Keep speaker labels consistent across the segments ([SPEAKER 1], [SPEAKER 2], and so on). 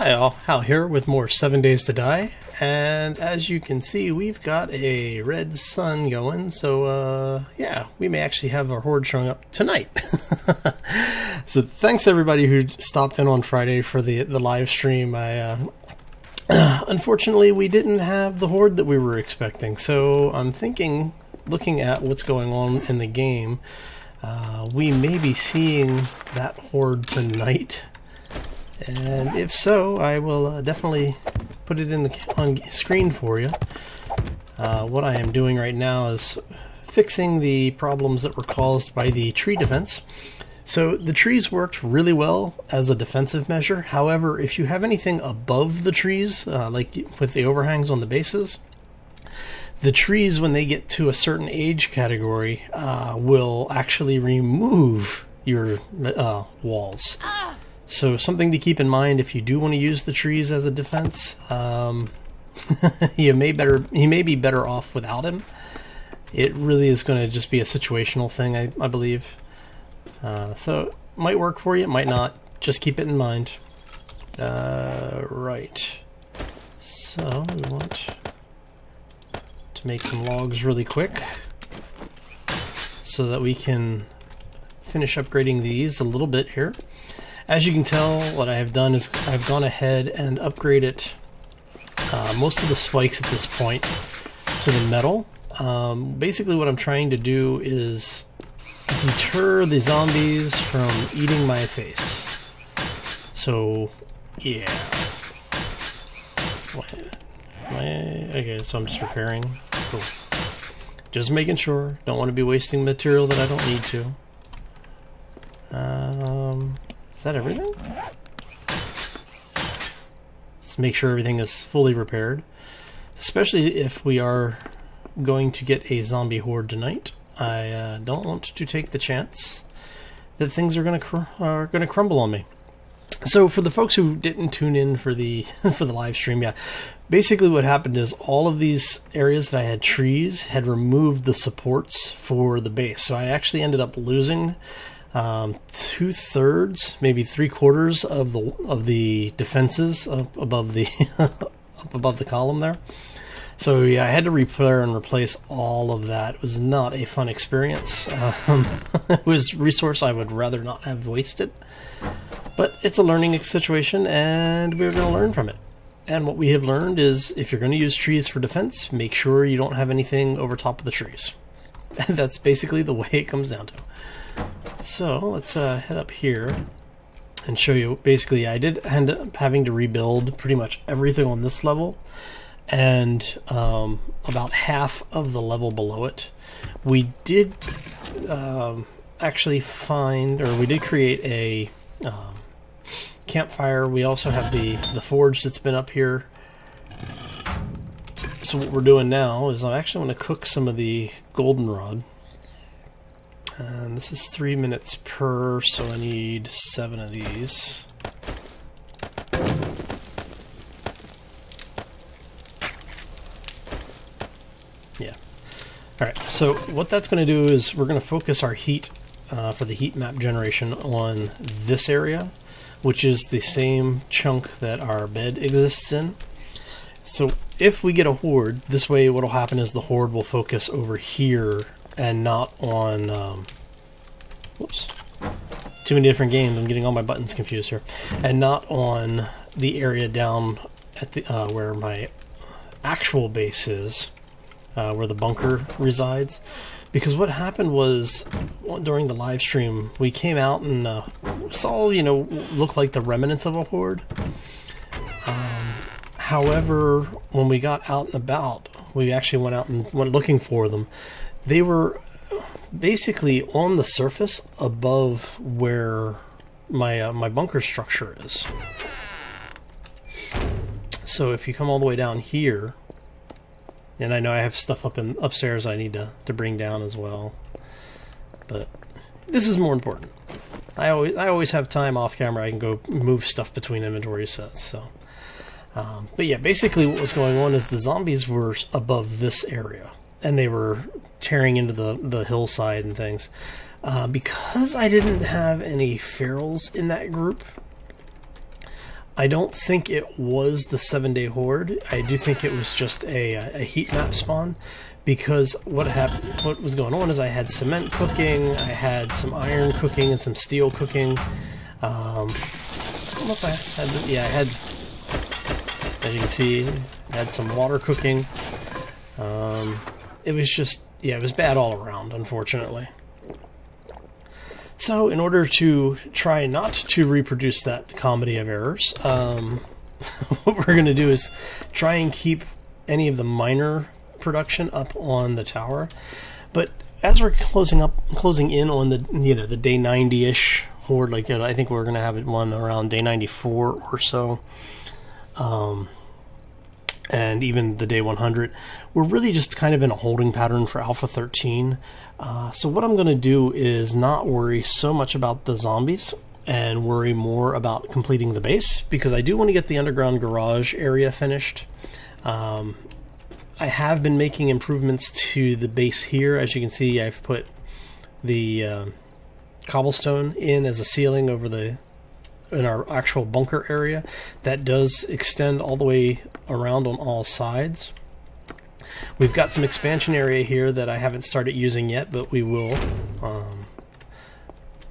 [SPEAKER 1] Hi all, Hal here with more 7 Days to Die, and as you can see we've got a red sun going, so yeah, we may actually have our horde showing up tonight. So thanks everybody who stopped in on Friday for the live stream. Unfortunately we didn't have the horde that we were expecting, so I'm thinking, looking at what's going on in the game, we may be seeing that horde tonight. And if so, I will definitely put it on screen for you. What I am doing right now is fixing the problems that were caused by the tree defense. So the trees worked really well as a defensive measure. However, if you have anything above the trees, like with the overhangs on the bases, the trees, when they get to a certain age category, will actually remove your walls. So something to keep in mind if you do want to use the trees as a defense. You may be better off without him. It really is going to just be a situational thing, I believe. So it might work for you, it might not. Just keep it in mind. Right. So we want to make some logs really quick so that we can finish upgrading these a little bit here. As you can tell, what I have done is I've gone ahead and upgraded most of the spikes at this point to the metal. Basically what I'm trying to do is deter the zombies from eating my face. So, yeah. Okay, so I'm just repairing. Cool. Just making sure. Don't want to be wasting material that I don't need to. Is that everything? Let's make sure everything is fully repaired. Especially if we are going to get a zombie horde tonight. I don't want to take the chance that things are going to crumble on me. So for the folks who didn't tune in for the for the live stream, yeah, basically what happened is all of these areas that I had trees had removed the supports for the base. So I actually ended up losing 2/3, maybe 3/4 of the defenses up above the up above the column there. So yeah, I had to repair and replace all of that. It was not a fun experience. It was a resource I would rather not have wasted, but it's a learning situation and we're going to learn from it. And what we have learned is if you're going to use trees for defense, make sure you don't have anything over top of the trees. And that's basically the way it comes down to. So let's head up here and show you. Basically, I did end up having to rebuild pretty much everything on this level and about half of the level below it. We did actually find, or we did create a campfire. We also have the forge that's been up here. So what we're doing now is I actually want to cook some of the goldenrod. And this is 3 minutes per, so I need 7 of these. Yeah. Alright, so what that's going to do is we're going to focus our heat for the heat map generation on this area, which is the same chunk that our bed exists in. So if we get a horde, this way what will happen is the horde will focus over here and not on, whoops, too many different games, I'm getting all my buttons confused here, and not on the area down at the, where my actual base is, where the bunker resides. Because what happened was, during the live stream, we came out and saw, you know, looked like the remnants of a horde. However, when we got out and about, we actually went out and went looking for them. They were basically on the surface above where my my bunker structure is. So if you come all the way down here, and I know I have stuff upstairs I need to bring down as well, but this is more important. I always have time off camera. I can go move stuff between inventory sets. So, but yeah, basically what was going on is the zombies were above this area, and they were tearing into the hillside and things. Because I didn't have any ferals in that group, I don't think it was the 7-day horde. I do think it was just a heat map spawn, because what was going on is I had cement cooking, I had some iron cooking, and some steel cooking. I don't know if I had, yeah, I had, as you can see, I had some water cooking. It was just, yeah, it was bad all around, unfortunately. So, in order to try not to reproduce that comedy of errors, what we're going to do is try and keep any of the minor production up on the tower. But as we're closing in on the, you know, the day 90-ish horde, like that, I think we're going to have it one around day 94 or so. And even the day 100, we're really just kind of in a holding pattern for Alpha 13. So what I'm going to do is not worry so much about the zombies and worry more about completing the base, because I do want to get the underground garage area finished. I have been making improvements to the base here. As you can see, I've put the cobblestone in as a ceiling over in our actual bunker area. That does extend all the way around on all sides. We've got some expansion area here that I haven't started using yet, but we will.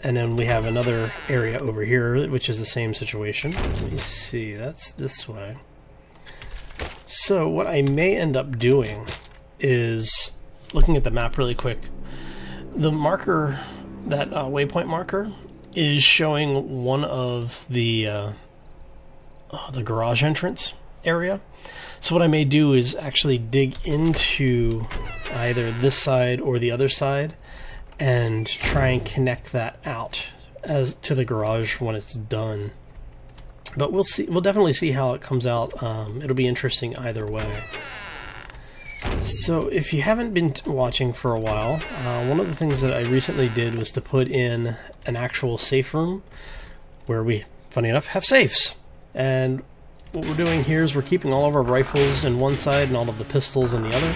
[SPEAKER 1] And then we have another area over here, which is the same situation. Let me see, that's this way. So what I may end up doing is, looking at the map really quick, the marker, that waypoint marker, is showing one of the garage entrance area. So what I may do is actually dig into either this side or the other side and try and connect that out as to the garage when it's done. But we'll see. We'll definitely see how it comes out. It'll be interesting either way. So if you haven't been watching for a while, one of the things that I recently did was to put in an actual safe room where we, funny enough, have safes. And what we're doing here is we're keeping all of our rifles in one side and all of the pistols in the other,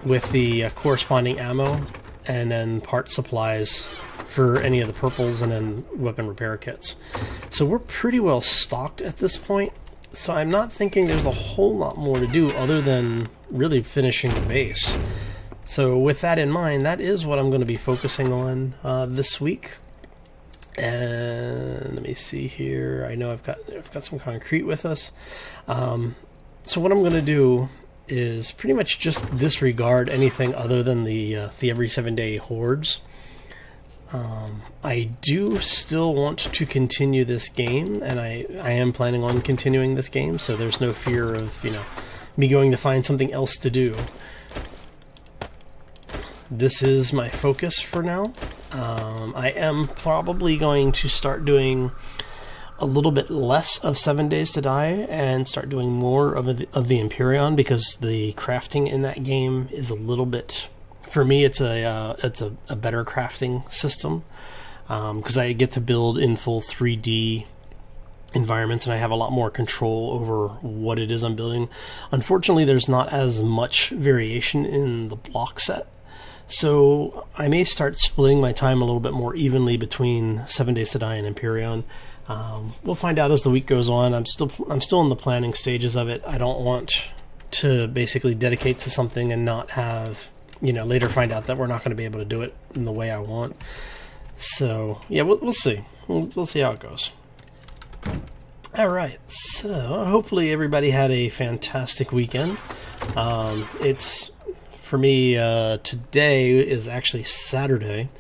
[SPEAKER 1] with the corresponding ammo, and then part supplies for any of the purples, and then weapon repair kits. So we're pretty well stocked at this point, so I'm not thinking there's a whole lot more to do other than really finishing the base. So with that in mind, that is what I'm going to be focusing on this week. And let me see here. I know I've got some concrete with us. So what I'm going to do is pretty much just disregard anything other than the every 7-day hordes. I do still want to continue this game, and I am planning on continuing this game, so there's no fear of, you know, me going to find something else to do. This is my focus for now. I am probably going to start doing a little bit less of 7 Days to Die and start doing more of the Empyrean, because the crafting in that game is a little bit, for me, it's a better crafting system, because I get to build in full 3D environments and I have a lot more control over what it is I'm building. Unfortunately, there's not as much variation in the block set. So I may start splitting my time a little bit more evenly between 7 Days to Die and Empyrean. We'll find out as the week goes on. I'm still in the planning stages of it. I don't want to basically dedicate to something and not have, you know, later find out that we're not going to be able to do it in the way I want. So yeah, we'll see. We'll see how it goes. All right. So hopefully everybody had a fantastic weekend. It's, for me, today is actually Saturday.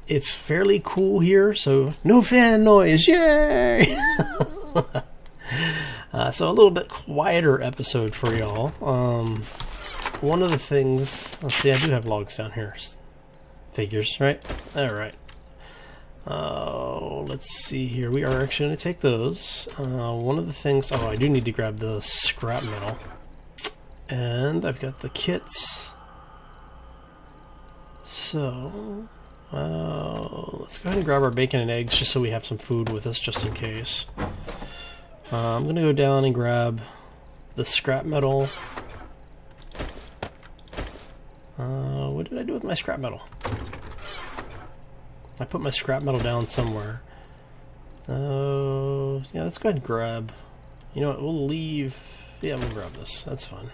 [SPEAKER 1] It's fairly cool here, so no fan noise, yay! So a little bit quieter episode for y'all. One of the things, let's see, I do have logs down here. Figures, right? Alright. Let's see here. We are actually going to take those. One of the things, oh, I do need to grab the scrap metal. And I've got the kits. So, let's go ahead and grab our bacon and eggs just so we have some food with us just in case. I'm going to go down and grab the scrap metal. What did I do with my scrap metal? I put my scrap metal down somewhere. Yeah, let's go ahead and grab. You know what? We'll leave. Yeah, we'll grab this. That's fine.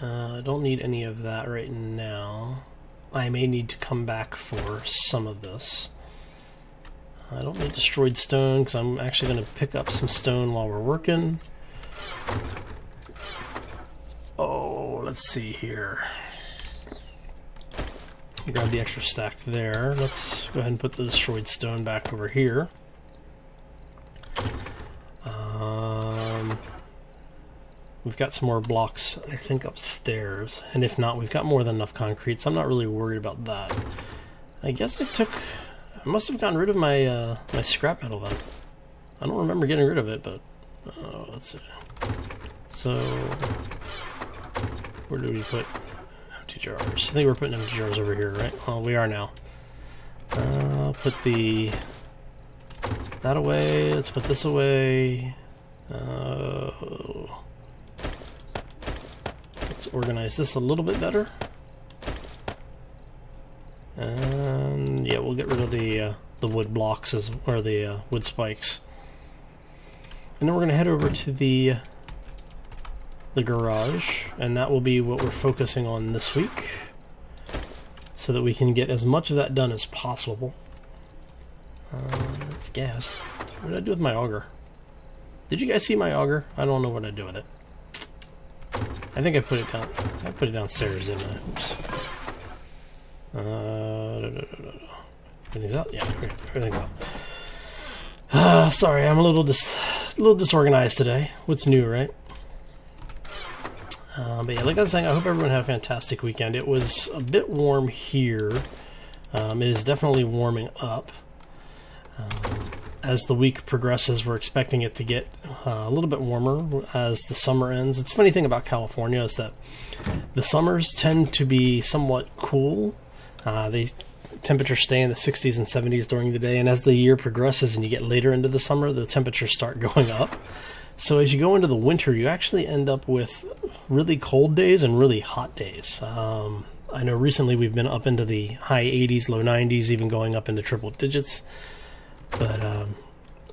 [SPEAKER 1] I don't need any of that right now. I may need to come back for some of this. I don't need destroyed stone because I'm actually going to pick up some stone while we're working. Oh, let's see here. Grab the extra stack there. Let's go ahead and put the destroyed stone back over here. We've got some more blocks, I think, upstairs. And if not, we've got more than enough concrete, so I'm not really worried about that. I guess I must have gotten rid of my my scrap metal then. I don't remember getting rid of it, but let's see. So where do we put empty jars? I think we're putting empty jars over here, right? Well, we are now. Put that away. Let's put this away. Let's organize this a little bit better. And yeah, we'll get rid of the wood blocks or the wood spikes. And then we're going to head over to the garage, and that will be what we're focusing on this week, so that we can get as much of that done as possible. Let's guess. What did I do with my auger? Did you guys see my auger? I don't know what I did with it. I think I put it down. I put it downstairs, didn't I? Oops. Everything's out. Yeah, everything's out. Sorry, I'm a little disorganized today. What's new, right? But yeah, like I was saying, I hope everyone had a fantastic weekend. It was a bit warm here. It is definitely warming up. As the week progresses, we're expecting it to get a little bit warmer as the summer ends. It's a funny thing about California is that the summers tend to be somewhat cool. Temperatures stay in the 60s and 70s during the day, and as the year progresses and you get later into the summer, the temperatures start going up. So as you go into the winter, you actually end up with really cold days and really hot days. I know recently we've been up into the high 80s, low 90s, even going up into triple digits. But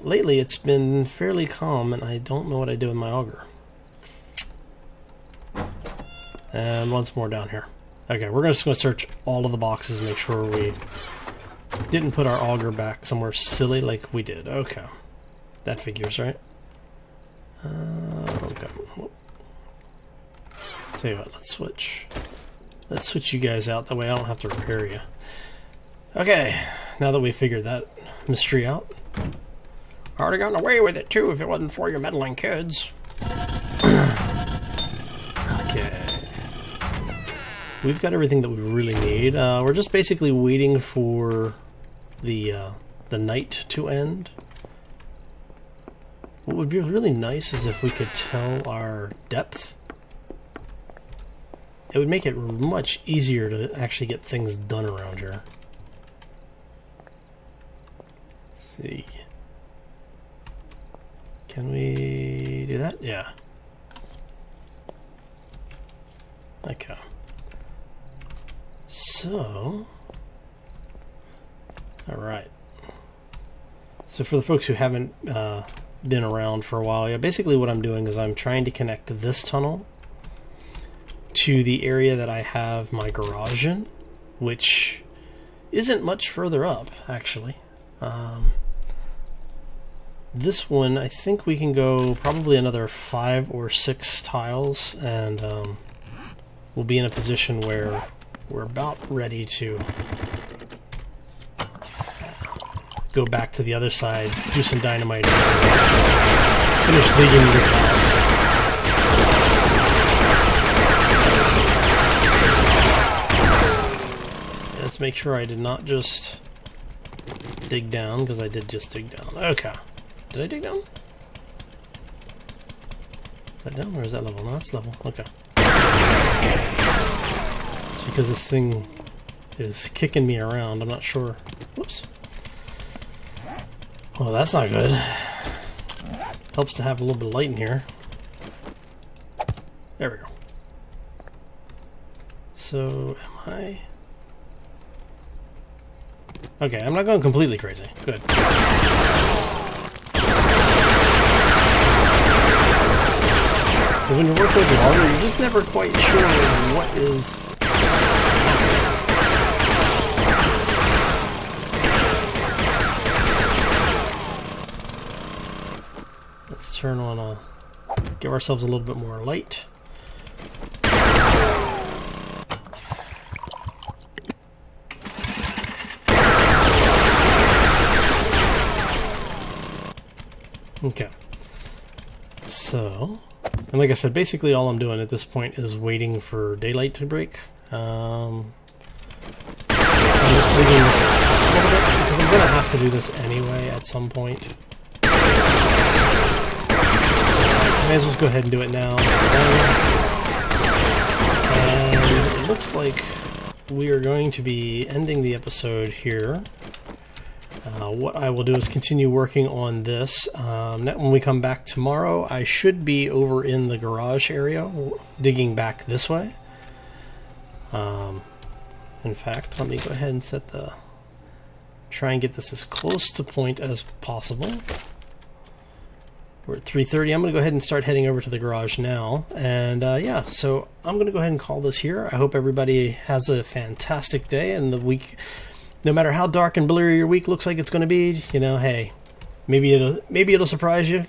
[SPEAKER 1] lately it's been fairly calm, and I don't know what I did with my auger. And once more down here. Okay, we're just going to search all of the boxes, make sure we didn't put our auger back somewhere silly like we did. Okay, that figures, right? Okay. Tell you what, let's switch you guys out, that way I don't have to repair you. Okay, now that we figured that mystery out. I would have gotten away with it too if it wasn't for your meddling kids. Okay. We've got everything that we really need. We're just basically waiting for the night to end. What would be really nice is if we could tell our depth. It would make it much easier to actually get things done around here. Let's see. Can we do that? Yeah. Okay. So, alright. So for the folks who haven't been around for a while, yeah, basically what I'm doing is I'm trying to connect this tunnel to the area that I have my garage in, which isn't much further up, actually. This one, I think we can go probably another 5 or 6 tiles, and we'll be in a position where we're about ready to go back to the other side, do some dynamite, finish digging this out. Let's make sure I did not just dig down, because I did just dig down. Okay. Did I dig down? Is that down or is that level? No, that's level. Okay. It's because this thing is kicking me around. I'm not sure. Whoops. Well, that's not good. Helps to have a little bit of light in here. There we go. So, am I... Okay, I'm not going completely crazy. Good. When you work with water, you're just never quite sure what is... Let's turn on a... give ourselves a little bit more light. Okay. So... and like I said, basically all I'm doing at this point is waiting for daylight to break. So I'm just leaving this a little bit because I'm going to have to do this anyway at some point. So I may as well just go ahead and do it now. And it looks like we are going to be ending the episode here. What I will do is continue working on this. When we come back tomorrow, I should be over in the garage area, digging back this way. In fact, let me go ahead and set the... try and get this as close to point as possible. We're at 3:30. I'm going to go ahead and start heading over to the garage now. And yeah, so I'm going to go ahead and call this here. I hope everybody has a fantastic day and the week... no matter how dark and blurry your week looks like it's going to be, you know, hey, maybe it'll surprise you.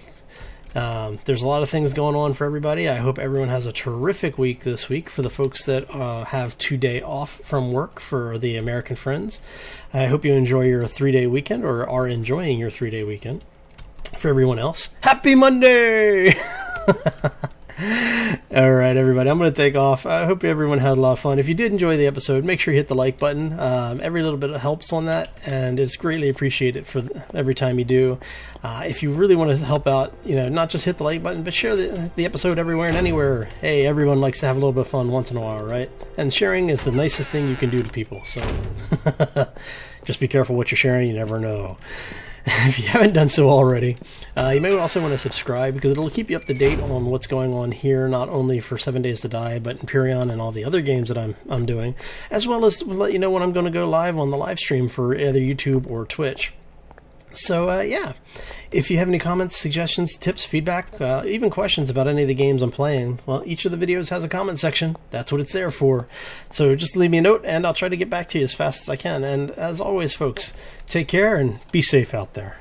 [SPEAKER 1] There's a lot of things going on for everybody. I hope everyone has a terrific week this week. For the folks that have 2 days off from work, for the American friends, I hope you enjoy your 3-day weekend, or are enjoying your 3-day weekend. For everyone else, happy Monday! Alright everybody, I'm going to take off. I hope everyone had a lot of fun. If you did enjoy the episode, make sure you hit the like button. Every little bit helps on that, and it's greatly appreciated for every time you do. If you really want to help out, you know, not just hit the like button, but share the episode everywhere and anywhere. Hey, everyone likes to have a little bit of fun once in a while, right? And sharing is the nicest thing you can do to people, so just be careful what you're sharing, you never know. If you haven't done so already, you may also want to subscribe, because it'll keep you up to date on what's going on here, not only for 7 Days to Die, but Empyrean and all the other games that I'm doing, as well as let you know when I'm going to go live on the live stream for either YouTube or Twitch. So yeah, if you have any comments, suggestions, tips, feedback, even questions about any of the games I'm playing, well, each of the videos has a comment section. That's what it's there for. So just leave me a note and I'll try to get back to you as fast as I can. And as always, folks, take care and be safe out there.